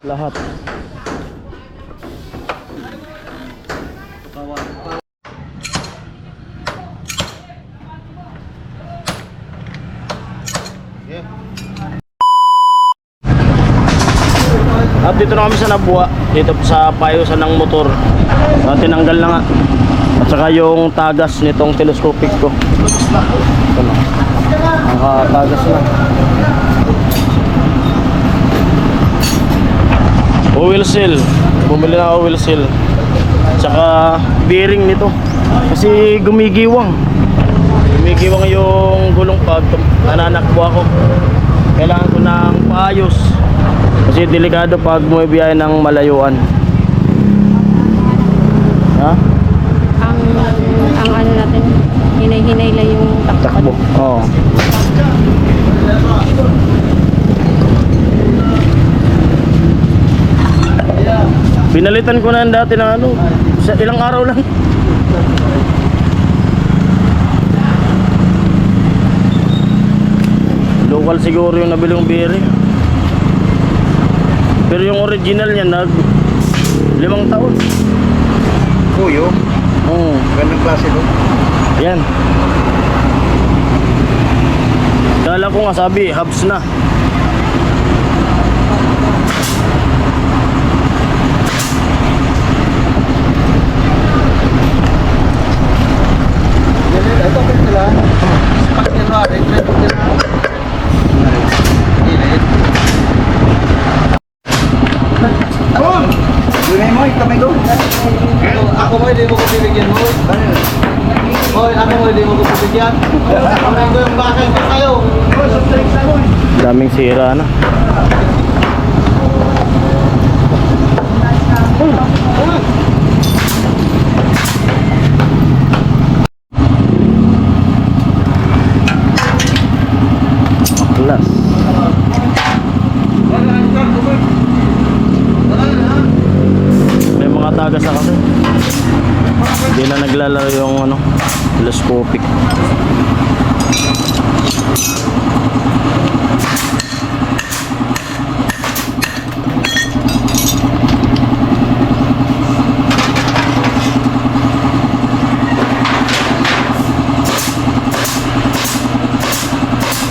Lahat. At dito na kami sa Nabua, dito sa payusan ng motor. Tinanggal na nga. At saka yung tagas nitong telescopic ko. Ito na. Nakatagas na. Oil seal. Bumili na oil seal. Tsaka bearing nito. Kasi gumigiwang. Gumigiwang yung gulong pag nananakbo ako. Kailangan ko ng paayos. Kasi delikado pag bumibiyahe ng malayuan. Ha? Ang ano natin, hinay-hinay lang yung Takbo. Oo. Pinalitan ko na dati ng ano, sa ilang araw lang. Local siguro yung nabili kong bearing. Pero yung original niya nag 5 taon. Kuyo, Oo. ganang klase doon. Yan. Kala ko nga sabi, hubs na. Ito ko sila. January, 3 January. Dunay mo, kami doon. Ako mo, hindi mo ko bibigyan mo. Hoy, ako mo, hindi mo ko bibigyan. Kamay ko yung bakal ko kayo. Daming sira na. Aklas. May mga tagas na kasi. Hindi na naglalaro yung ano, telescopic.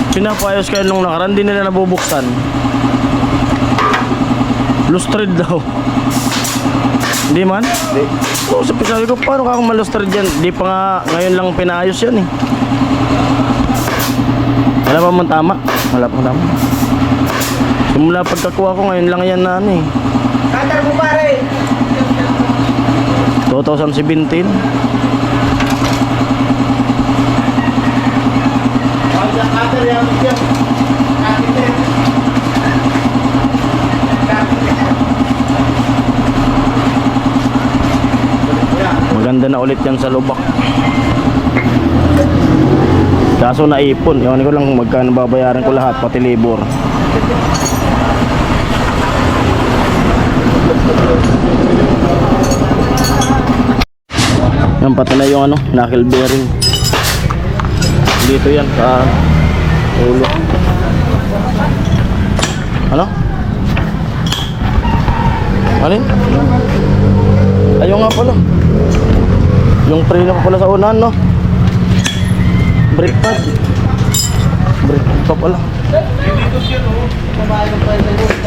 Pinapayos kayo nung nakaraan, hindi nila nabubuksan. Lustrade daw. Hindi man? Hindi. So, sabi ko, paano ka akong malustrade dyan? Di pa nga, ngayon lang pinayos yan eh. Wala pa man tama? Wala pa tama. Simula pagkakuha ko, ngayon lang yan na ano eh. Katar mo pare! 2017. Katar yan, yan. Maganda na ulit yan sa lubak. Kaso naipon. Ewan ko lang kung magkano babayaran ko lahat, pati labor. Yan, pati na yung ano, knuckle bearing. Dito yan sa ulo. Ano? Alin? Ayaw nga pala. Yung preno ko pala sa unahan, no? Brake pad. Brake pad pa pala.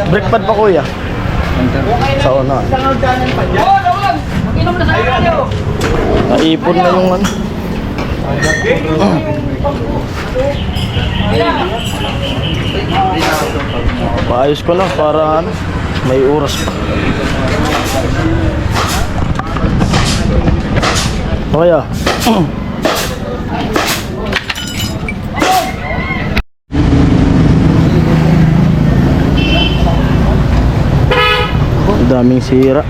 Brake pad pa kuya. Sa unahan. Naipon na yung ano. Paayos ko na para ano, may oras pa. Okay ah. Daming sira.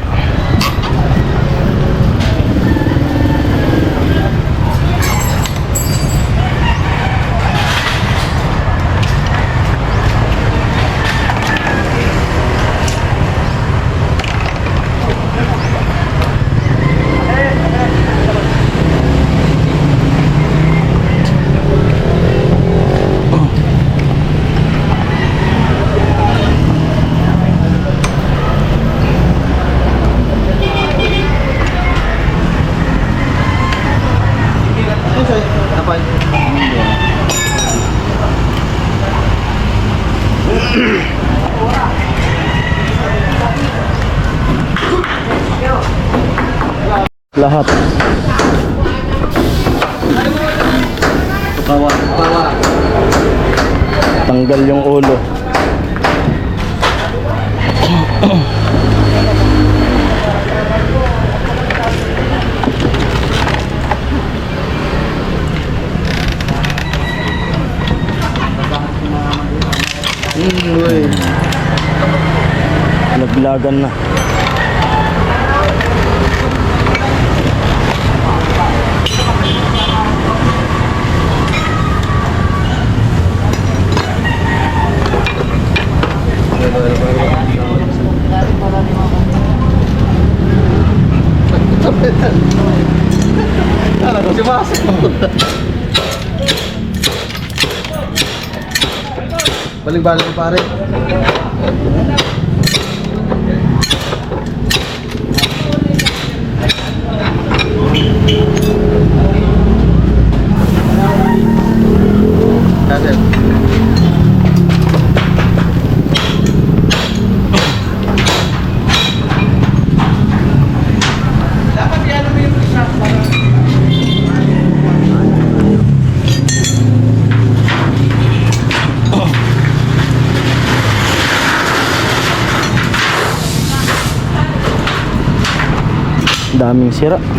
Lahat. Kawa. Tanggal yung ulo. Uy. Naglagan na. Kala ko si Mas. Balik-balik ko pare. Kasel. Daming sira. Mga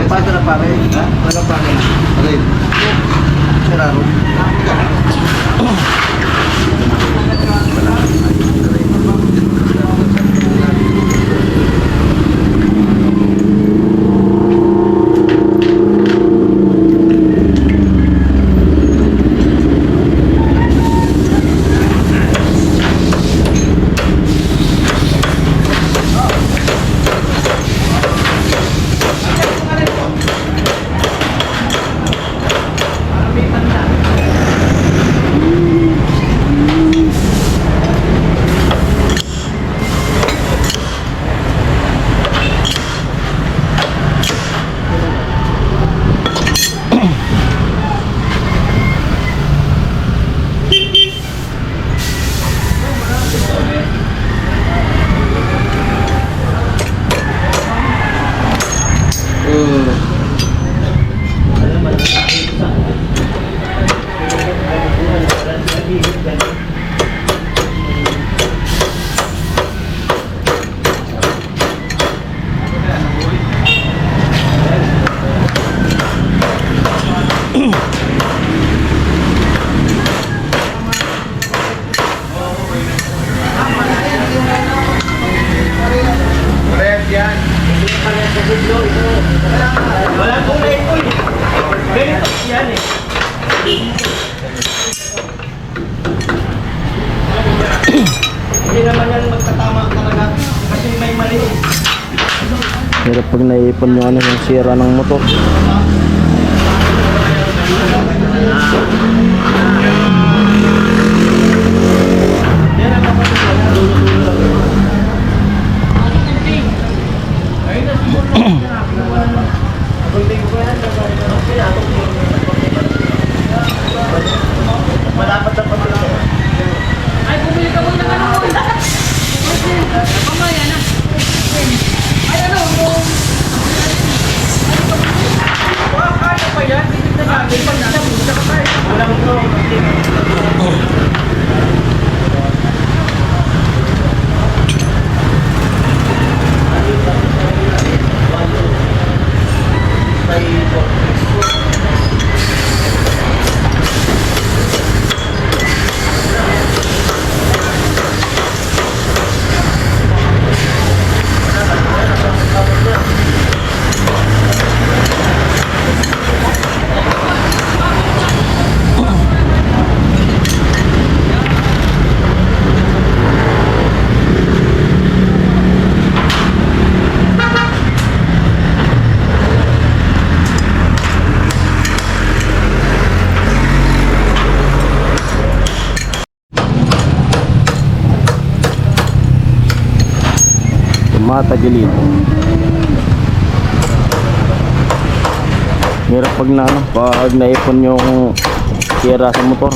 pato na pare. Ha? Mga pare. Alin? Sararo. Hirap pag naipon yung ano, yung sira ng motor. Ay, bumili ka muna ka naman. Mamaya na. Ay, ano? Kaya pa yan? Bibig na natin. Pag nasa ka tayo. Alam ko. Tumatagilid. Hirap pag na ano, pag naipon yung sira sa motor.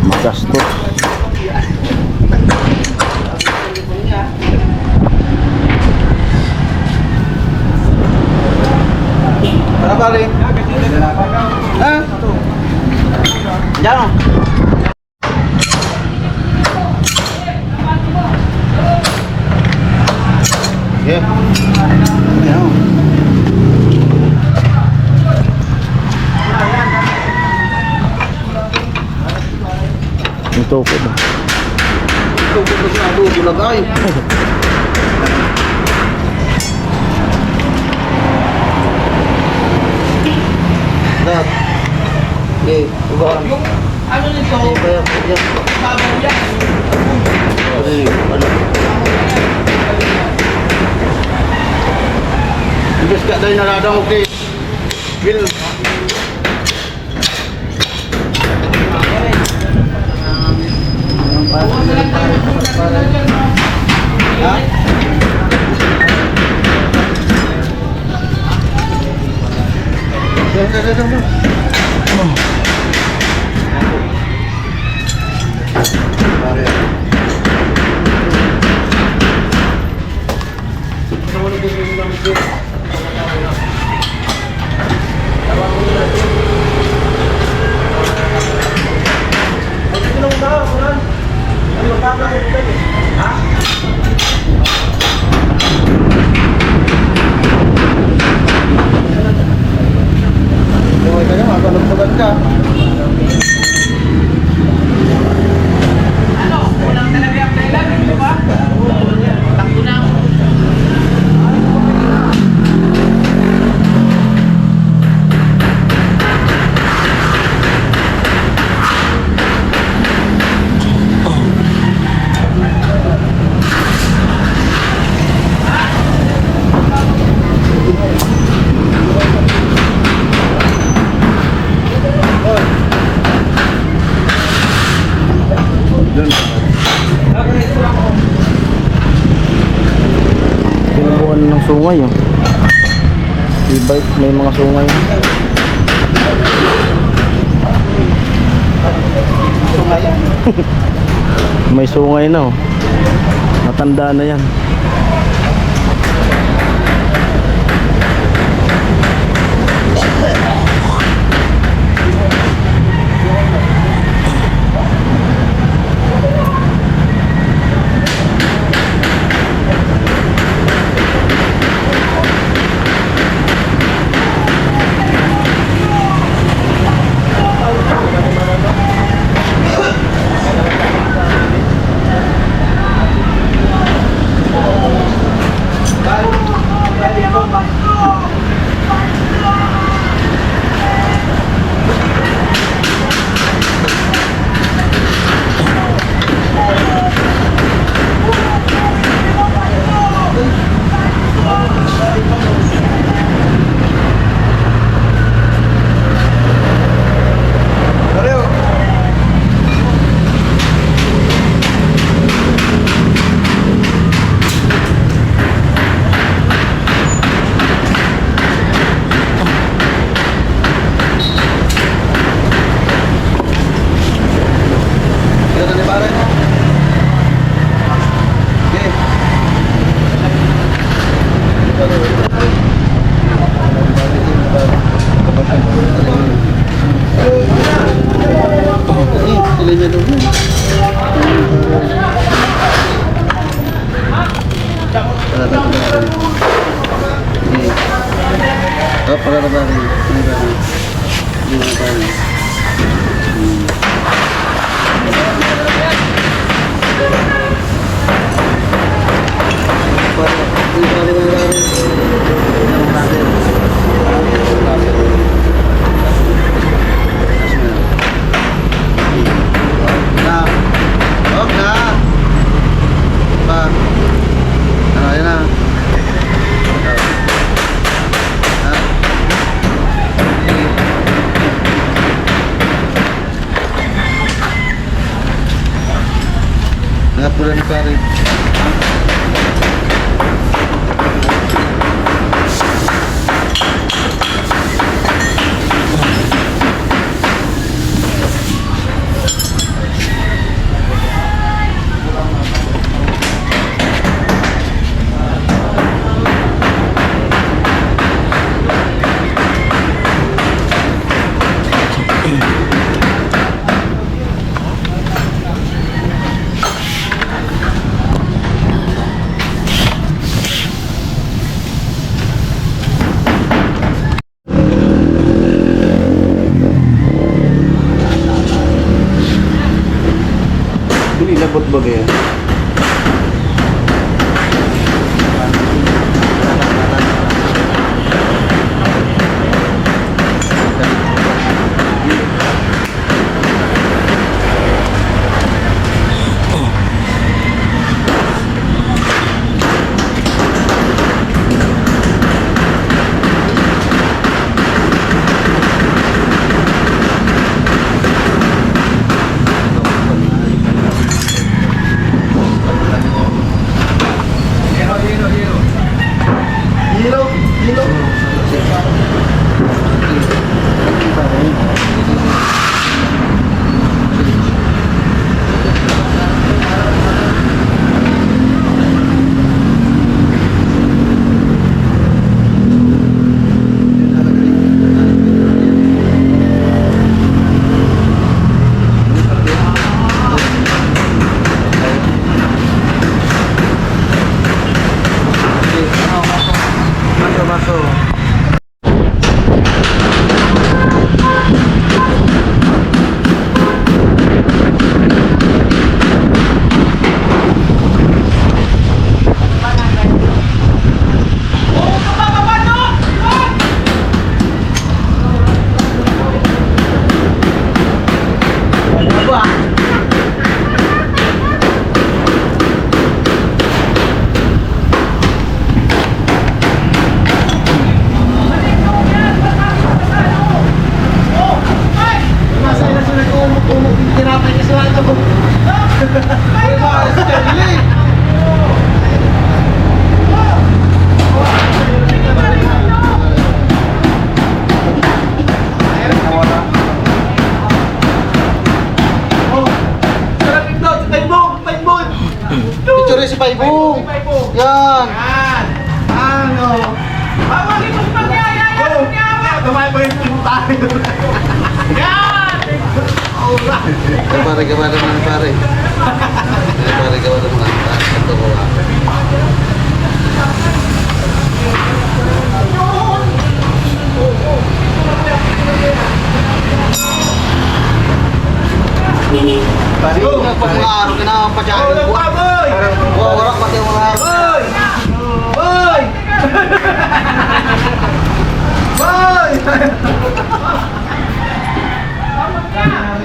Magastos. Para pare. Ha? Diyan o. Yeah. Ayan. Ito po ba? Ito ko sa adobo lagay. Dad. Okay, ubahan. Yung ano nito? Yan. Sabaw yan. Ano? Ibig ka tayo naladang okay. Bill. Ha? Pinubuan ng sungay oh. E-bike may mga sungay. May sungay na oh. Matanda na yan. Pula ni Karin. bagay. Picture si Paibong. Yan. Ano? Kamay mo yung pintahe. Pare gawa naman pare. Pare gawa naman. Ito ko ah. Pare ko pag mga araw ka na padyagin ko. Wala pati mga araw. Boy! Boy!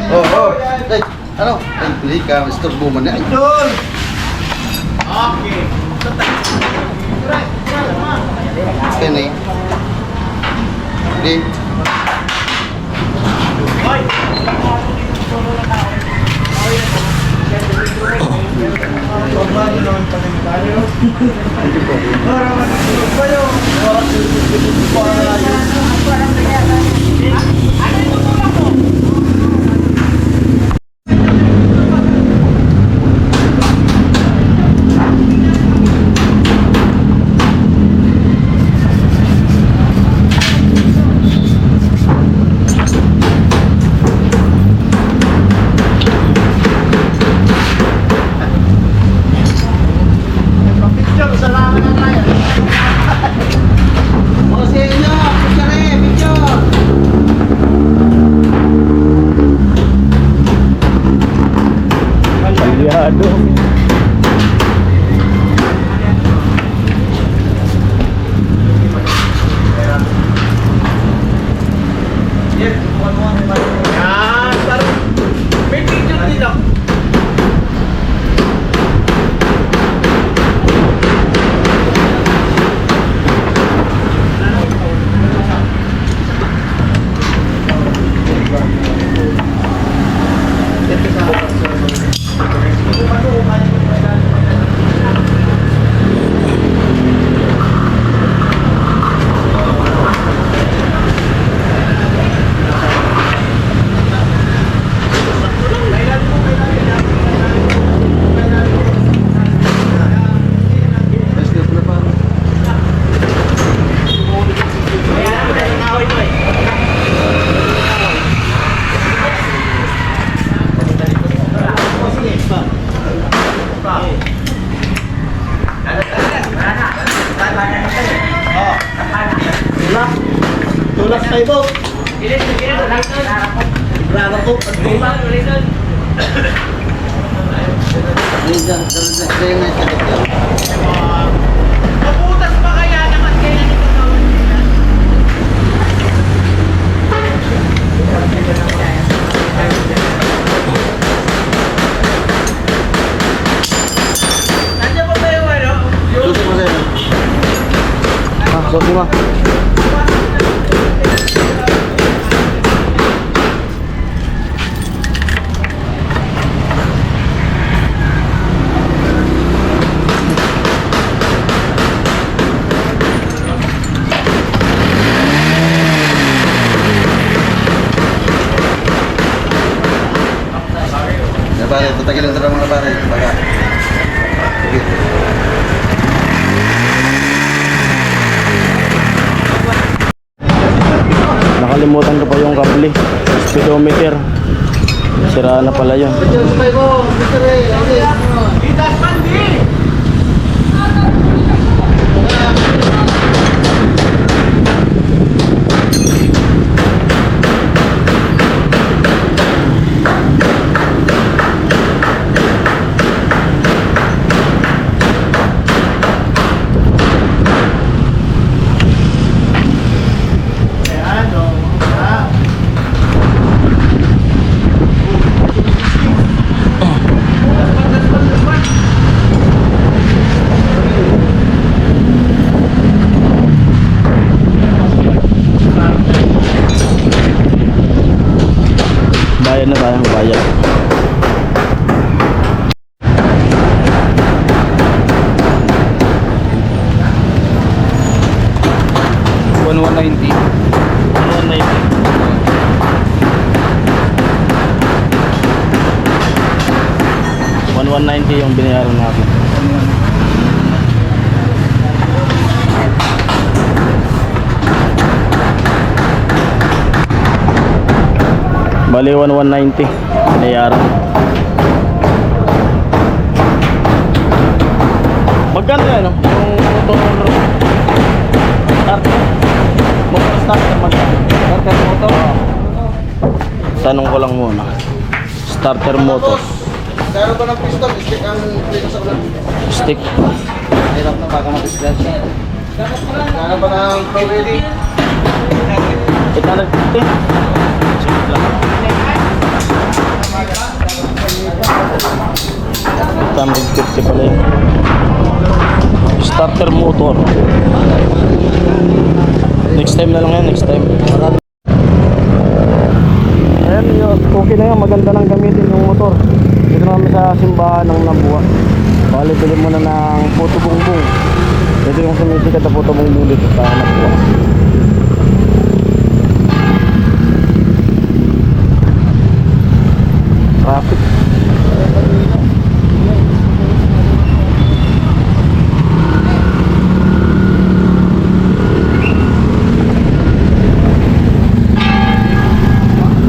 Oh. Ay, ano? Ay, pili ka. Mr. Bowman na. Doon! Okay. Kaya eh. Hindi. Boy! Aliado. Yan, parang may picture din ako. Tulas tayo po. Bravo po. Diyan may sakit yan. Susi mo sa'yo. Susi mo. Pare, tatagilan sa mga pare. Baga. Sige. Nakalimutan ko pa yung kable. Speedometer. Sira na pala yun. Bayad na tayong bayad. $1,190. 190 yung binayaran natin. Bali 190 binayaran. Magkano yan, no? Yung motor starter. Motor starter magkano? Starter motor? Tanong ko lang muna. Starter motor. Meron ba ng piston? Stick ang plate sa ulan. Stick. Hirap na baka mag-discuss. Meron ba ng pro-ready? Kita nagpiti. Sige lang. 150 pala yun. Starter motor. Next time na lang yan, next time. Ayan, yun, okay na yan, maganda nang gamitin yung motor. Dito namin sa simbahan ng Nabuwa. Bali, pili mo na ng Puto Bongbong. Ito yung sumisikat na Puto Bongbong dito sa Nabuwa. Traffic.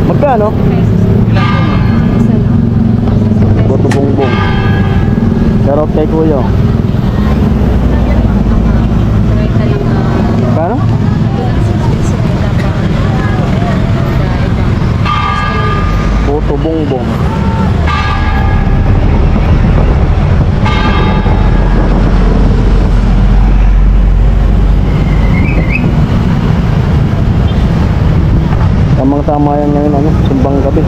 Magkano? Puto Bongbong. Pero kay Kuya. Magkano? Puto Bongbong. Tamang-tama yan ngayon, ano, simbang gabi.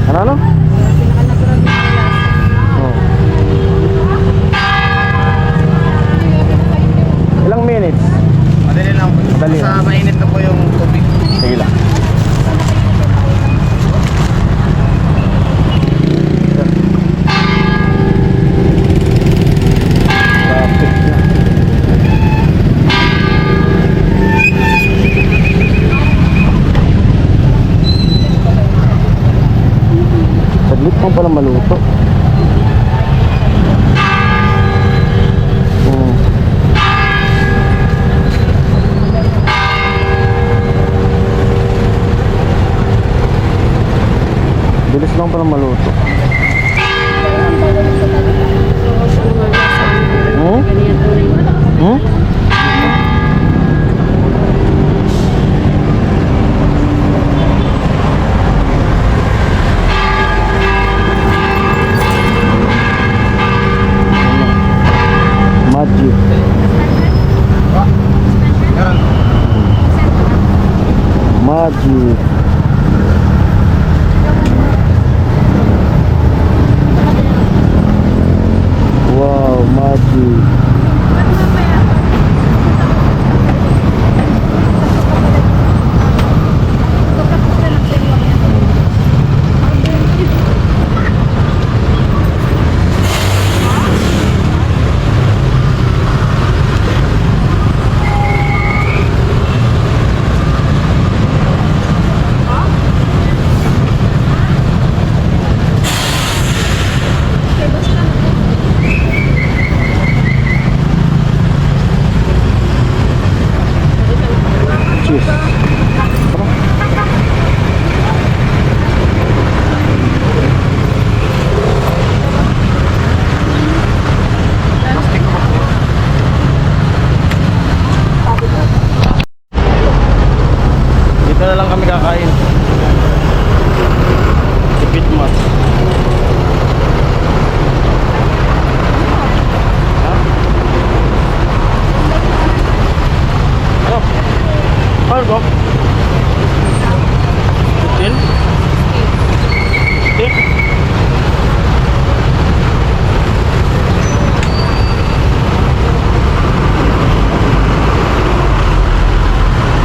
Ano, ano? Oh. Ilang minutes? Madali lang. Madali lang. Sa mainit na po yung tubig. Sige lang. Traffic na. Saglit pa pala maluto. Magic. Magic. Wow, magic. Cheers. Dito na lang kami kakain. Tipid mas. Ha? Ano? Ano ba? 15? 15?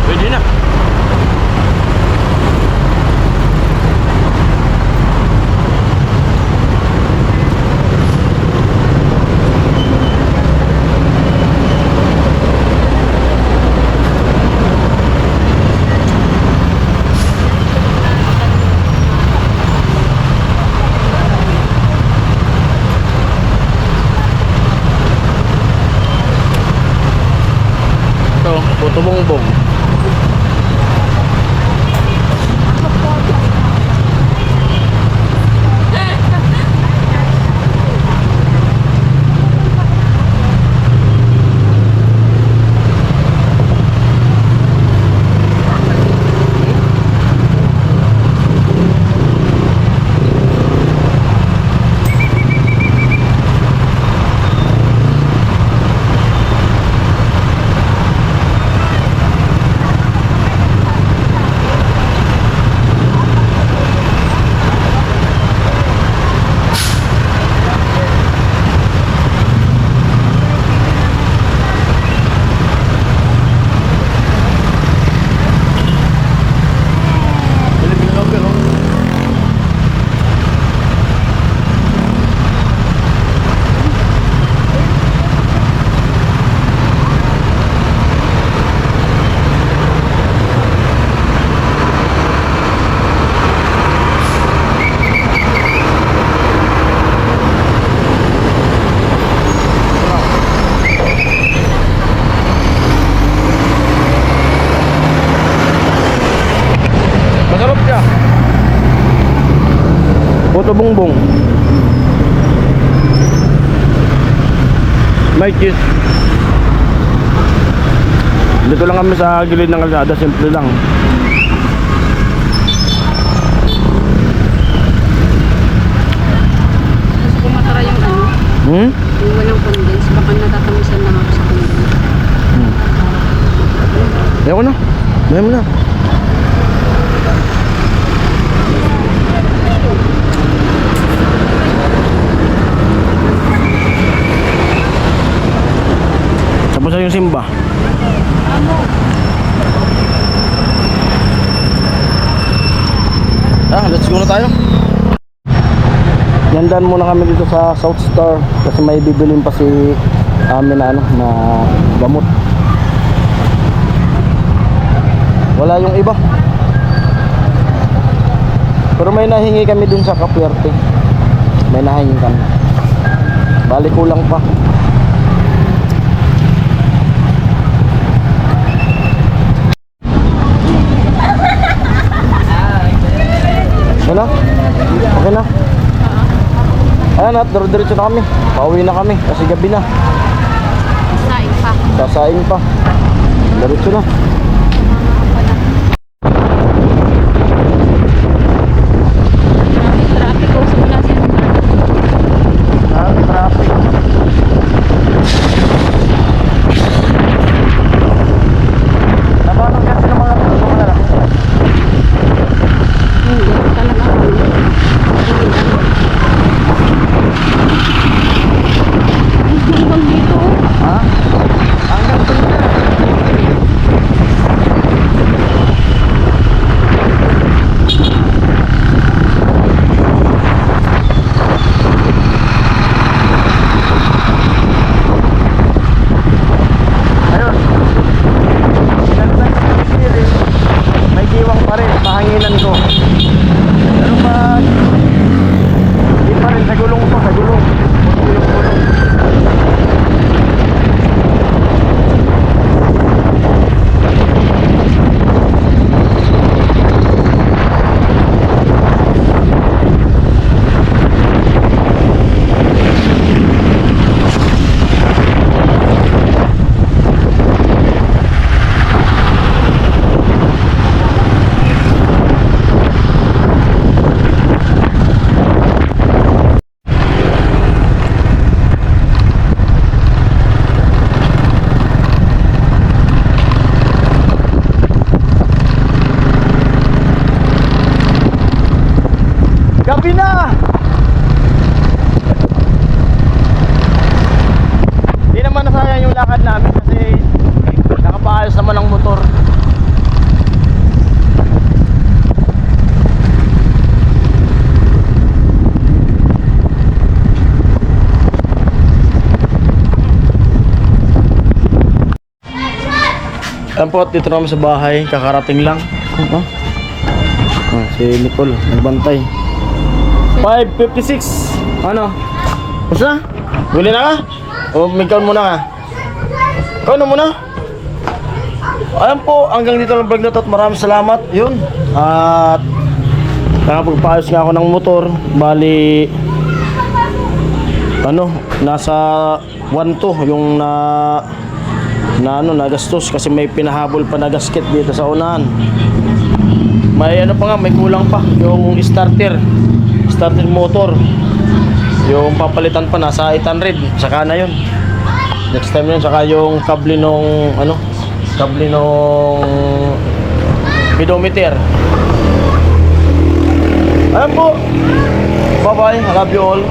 Pwede na. Ito, puto bongbong. Masarap siya. Puto bongbong. May cheese. Dito lang kami sa gilid ng kalsada, simple lang. Gusto ko matara yung ano, yung walang condense. Baka natatamisan lang ako sa condense. Ayaw ko na. Ayaw mo na. Tapos na yung simba. Let's go na tayo. Yandan muna kami dito sa South Star kasi may bibilin pa si amin na ano na gamot. Wala yung iba. Pero may nahingi kami dun sa Kapuerte. May nahingi kami. Bali kulang pa. Okay na? Okay na? Ayan at diretso na kami. Pauwi na kami kasi gabi na. Saing pa. Sasaing pa. Diretso na. Traffic ko sa Plaza. Traffic. Ayan po, dito naman sa bahay, kakarating lang. Si Nicole, nagbantay. 5:56. Ano? Basta? Huli na ka? O may count muna ka? Count na muna? Ayan po, hanggang dito lang vlog na to at maraming salamat. Yun. At nakapagpaayos nga ako ng motor. Bali, nasa 1-2 yung nagastos kasi may pinahabol pa na gasket dito sa unahan. May may kulang pa yung starter motor. Yung papalitan pa nasa 800, saka na yun. Next time yun, saka yung kable nung speedometer. Ayan po. Bye bye, I love you all.